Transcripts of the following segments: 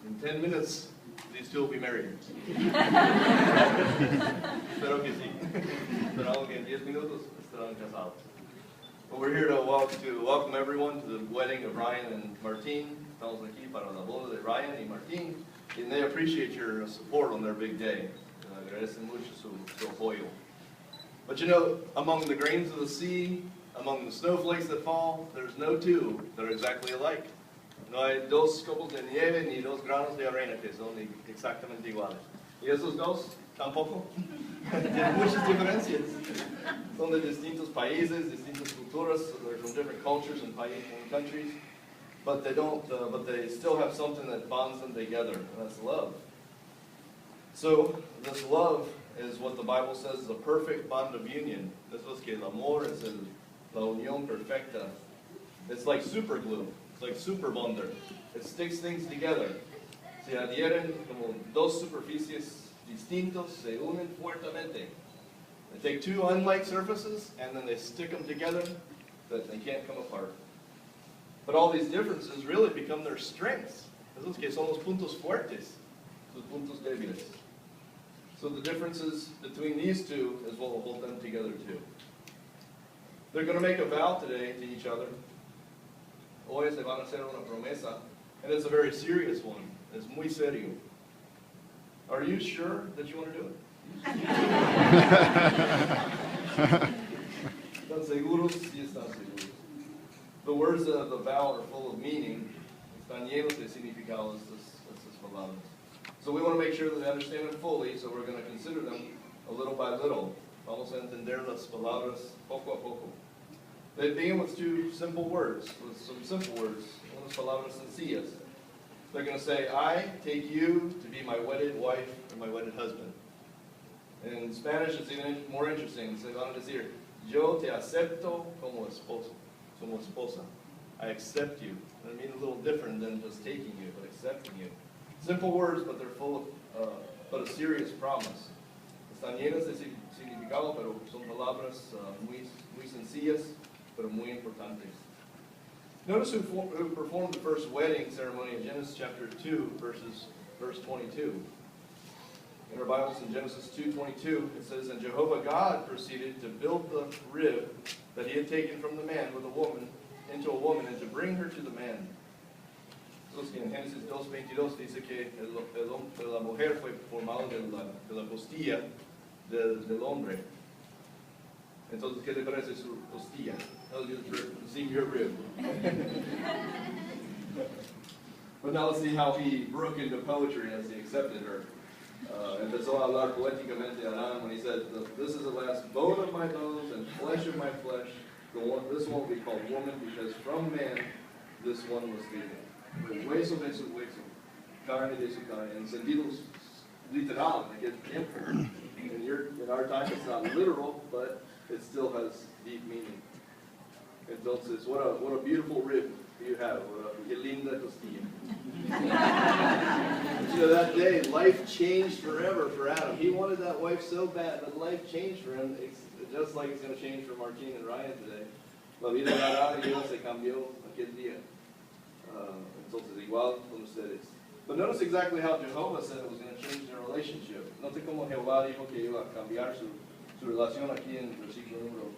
In 10 minutes, these two will be married. Espero que sí. Esperamos que en 10 minutos estarán casados. But we're here to welcome everyone to the wedding of Ryan and Martine. Estamos aquí para la boda de Ryan y Martine. And they appreciate your support on their big day. Agradecen mucho su apoyo. But you know, among the grains of the sea, among the snowflakes that fall, there's no two that are exactly alike. No hay dos copos de nieve ni dos granos de arena que son exactamente iguales. Y esos dos tampoco. Tienen muchas diferencias. Son de distintos países, distintas culturas. They're from different cultures and countries. But they don't. But they still have something that bonds them together, and that's love. So this love is what the Bible says is a perfect bond of union. Eso es que el amor es la unión perfecta. It's like super glue. It's like super bonder. It sticks things together. Se adhieren como dos superficies distintos, se unen fuertemente. They take two unlike surfaces and then they stick them together so that they can't come apart. But all these differences really become their strengths. Esos que son los puntos fuertes, los puntos débiles. So the differences between these two is what will hold them together too. They're going to make a vow today to each other. Hoy se van a hacer una promesa, and it's a very serious one. It's muy serio. Are you sure that you want to do it? ¿Están seguros? Sí, están seguros. The words of the vow are full of meaning. Están llenos de significado estas palabras. So we want to make sure that they understand them fully, so we're going to consider them a little by little. Vamos a entender las palabras poco a poco. They begin with two simple words, with some simple words, unas palabras sencillas. They're going to say, I take you to be my wedded wife or my wedded husband. In Spanish, it's even more interesting. Se van a decir, yo te acepto como esposo, como esposa. I accept you. And I mean a little different than just taking you, but accepting you. Simple words, but they're full of, but a serious promise. Están llenas de significado, pero son palabras muy sencillas, pero muy importantes. Notice who performed the first wedding ceremony in Genesis chapter 2, verse 22. In our Bibles in Genesis 2:22, it says, and Jehovah God proceeded to build the rib that he had taken from the man with a woman, into a woman, and to bring her to the man. Entonces, en Génesis 2:22 dice que la mujer fue formada de la costilla del hombre. Entonces, ¿qué le parece su costilla? See your rib. But now let's see how he broke into poetry as he accepted her. Empezó a hablar poéticamente Adán when he said, this is the last bone of my bones and flesh of my flesh. This one will be called woman because from man this one was taken. Hueso de su hueso, carne de su carne. En sentido literal, like in our time it's not literal, but it still has deep meaning. Entonces, what a beautiful rib you have. Qué linda costilla. You know, that day, life changed forever for Adam. He wanted that wife so bad, but life changed for him, just like it's going to change for Martine and Ryan today. La vida de Adán y Eva se cambió aquel día. Entonces, igual con ustedes. But notice exactly how Jehovah said it was going to change their relationship. Note cómo Jehová dijo que iba a cambiar su relación aquí en el versículo número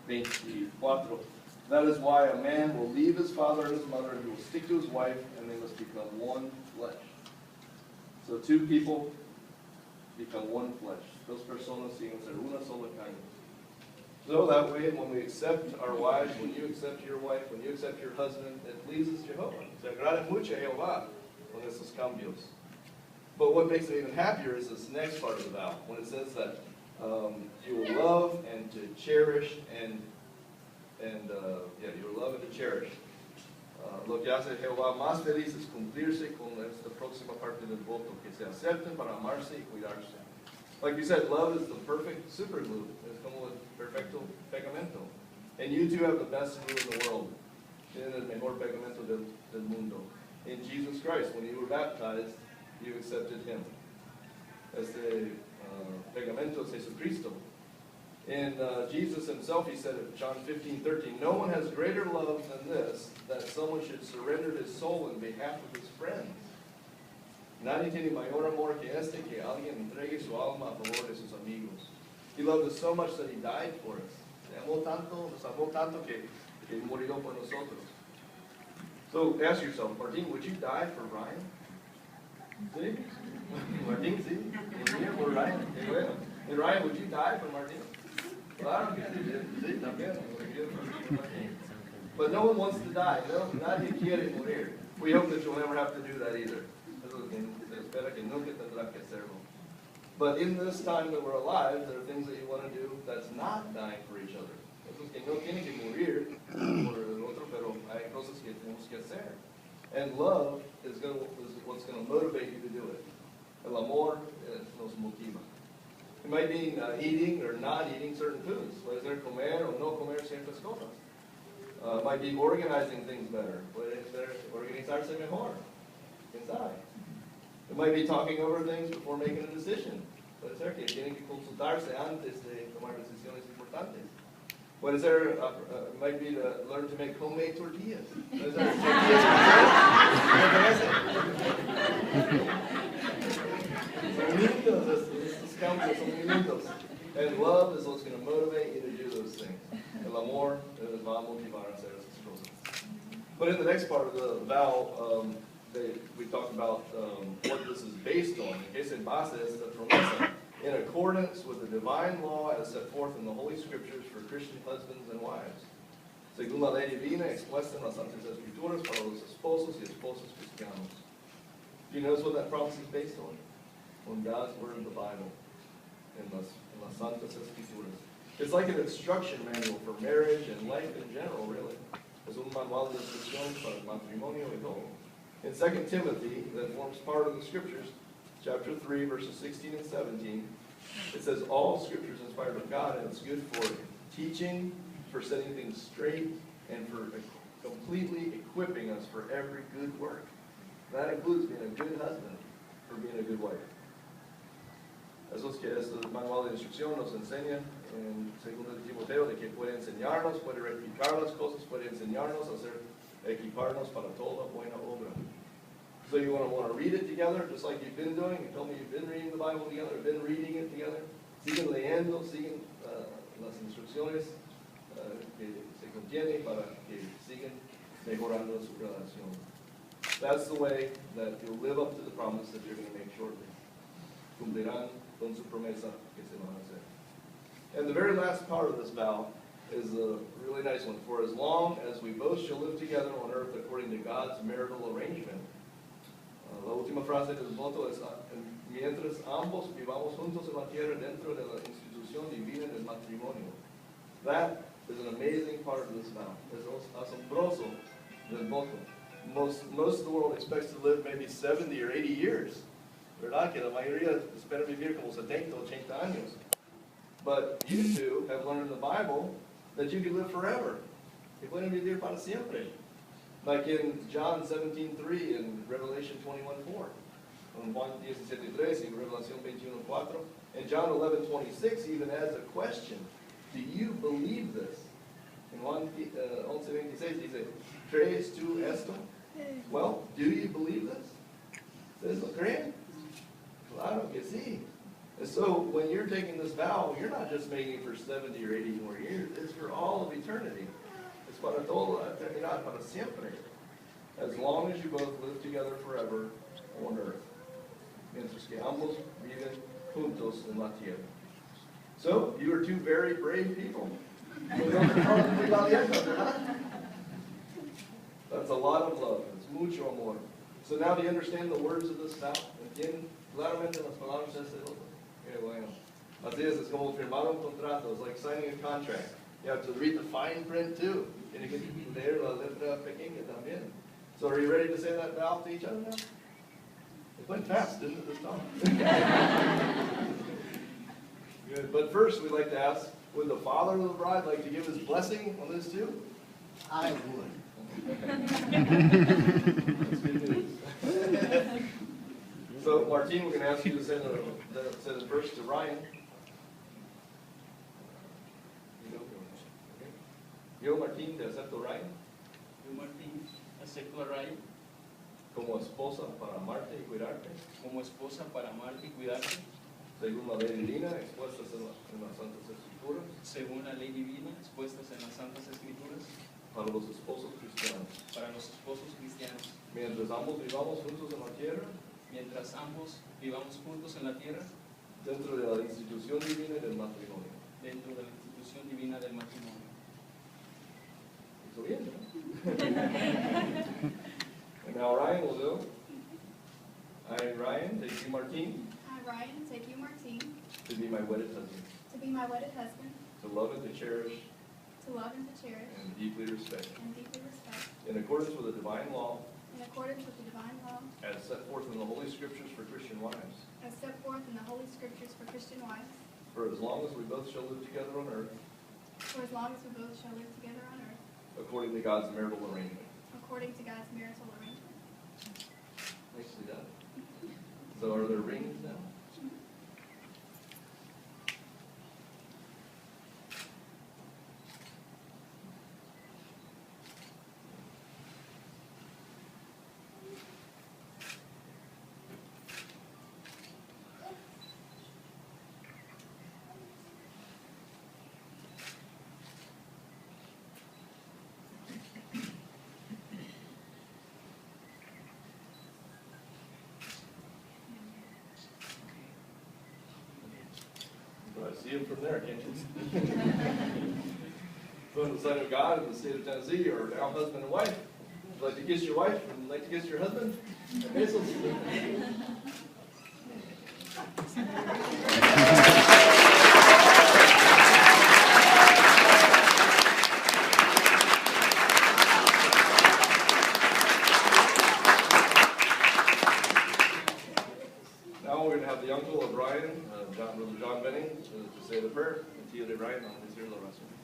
24. That is why a man will leave his father and his mother and he will stick to his wife and they must become one flesh. So two people become one flesh. Dos personas siguen ser una sola carne. So that way, when we accept our wives, when you accept your wife, when you accept your husband, it pleases Jehovah. Se agrada mucho a Jehová con esos cambios. But what makes it even happier is this next part of the vow, when it says that you will love and to cherish you will love and to cherish. Lo que hace Jehová más feliz es cumplirse con esta próxima parte del voto, que se acepten para amarse y cuidarse. Like we said, love is the perfect super glue. Es como el perfecto pegamento. And you two have the best glue in the world. Tienen el mejor pegamento del mundo. In Jesus Christ, when you were baptized, you accepted Him. Este pegamento es Jesucristo. And Jesus himself, he said in John 15:13, no one has greater love than this, that someone should surrender his soul in behalf of his friends. Nadie tiene mayor amor que este, que alguien entregue su alma a favor de sus amigos. He loved us so much that he died for us. Nos amó tanto que murió por nosotros. So ask yourself, Martin, would you die for Ryan? ¿Sí? Martin, sí. ¿Y por Ryan? Qué bueno. ¿Y Ryan, would you die for Martin? Claro que sí, también. But no one wants to die. No, nadie quiere morir. We hope that you'll never have to do that either. Se espera que nunca tendrá que hacerlo. But in this time that we're alive, there are things that you want to do that's not dying for each other. Eso es que no tienen que morir por el otro, pero hay cosas que tenemos que hacer. And love is what's going to motivate you to do it. El amor nos motiva. It might mean eating or not eating certain foods. Puede ser comer o no comer ciertas cosas. It might be organizing things better. Puede ser organizarse mejor. ¿Quién sabe? It might be talking over things before making a decision. Puede ser que tienen que consultarse antes de tomar decisiones importantes. Puede ser, it might be to learn to make homemade tortillas. Puede ser tortillas son lindos, estos campos son muy lindos. And love is what's going to motivate you to do those things. El amor les va a motivar a hacer esas cosas. But in the next part of the vow, we talked about what this is based on. Que se basa esta promesa in accordance with the divine law as set forth in the Holy Scriptures for Christian husbands and wives. Según la ley divina expuesta en las Santas Escrituras para los esposos y esposas cristianos. Do you notice what that promise is based on? On God's Word in the Bible, in las Santas Escrituras. It's like an instruction manual for marriage and life in general, really. Es un manual de instrucción para el matrimonio y todo. In 2 Timothy, that forms part of the Scriptures, chapter 3, verses 16 and 17, it says, all Scripture is inspired of God, and it's good for teaching, for setting things straight, and for completely equipping us for every good work. That includes being a good husband, or being a good wife. Eso es que este manual de instrucción nos enseña en 2 Timoteo de que puede enseñarnos, puede rectificar las cosas, puede enseñarnos a hacer, equiparnos para toda buena obra. So you want to read it together, just like you've been doing. You told me you've been reading the Bible together, been reading it together. Siguen leyendo, siguen las instrucciones que se contienen para que sigan mejorando su relación. That's the way that you'll live up to the promise that you're going to make shortly. Cumplirán con su promesa que se van a hacer. And the very last part of this vow is a really nice one. For as long as we both shall live together on earth according to God's marital arrangement. La última frase del voto es, mientras ambos vivamos juntos en la tierra dentro de la institución divina del matrimonio. That is an amazing part of this vow. Es asombroso del voto. Most of the world expects to live maybe 70 or 80 years. ¿Verdad? Que la mayoría espera vivir como 70, 80 años. But you two have learned in the Bible that you can live forever. Que pueden vivir para siempre. Like in John 17:3 and Revelation 21:4. In Juan 17:3 and Revelation 21:4. And John 11:26 even adds a question. Do you believe this? In Juan 11:26 dice, ¿crees tú esto? Well, do you believe this? ¿Lo creen? Claro que sí. And so when you're taking this vow, you're not just making it for 70 or 80 more years. It's for all of eternity. Es para toda la eternidad, para siempre. As long as you both live together forever on earth. Mientras que ambos viven juntos en la tierra. So, you are two very brave people. That's a lot of love. It's mucho amor. So now do you understand the words of this vow? ¿Entienden claramente las palabras de este voto? Qué bueno. Así es como firmar un contrato. It's like signing a contract. You have to read the fine print too. Tiene que leer la letra pequeña también. So are you ready to say that vow to each other now? It went fast, didn't it, this time? Good. But first, we'd like to ask, would the father of the bride like to give his blessing on this too? I would. That's good news. So, Martin, we're going to ask you to send the verse to Ryan. Yo, Martín, te acepto, Ryan. Yo, Martín, acepto a Ryan. como esposa para amarte y cuidarte, como esposa para amarte y cuidarte, según la ley divina expuestas en las Santas Escrituras, según la ley divina expuestas en las Santas Escrituras, para los esposos cristianos. para los esposos cristianos, Mientras ambos vivamos juntos en la tierra, mientras ambos vivamos juntos en la tierra, dentro de la institución divina y del matrimonio. dentro de la institución divina del matrimonio. Hizo bien, ¿no? And now Ryan will do. I, Ryan, take you, Martine, I, Ryan, take you, Martine, to be my wedded husband, to be my wedded husband, to love and to cherish to love and to cherish and deeply respect, and deeply respect, in accordance with the divine law in accordance with the divine law, as set forth in the Holy Scriptures for Christian wives, as set forth in the Holy Scriptures for Christian wives, for as long as we both shall live together on earth, for as long as we both shall live together on earth, according to God's marital arrangement. according to God's marital arrangement. Nicely done. So are there rings now? But I see him from there, can't you? So in the sight of God in the state of Tennessee, you are now husband and wife. Would you like to kiss your wife and like to kiss your husband? Besos. Now we're going to have the uncle of Ryan, Brother John Benning, to say the prayer. And Tío de Ryan, on his ear, la oración.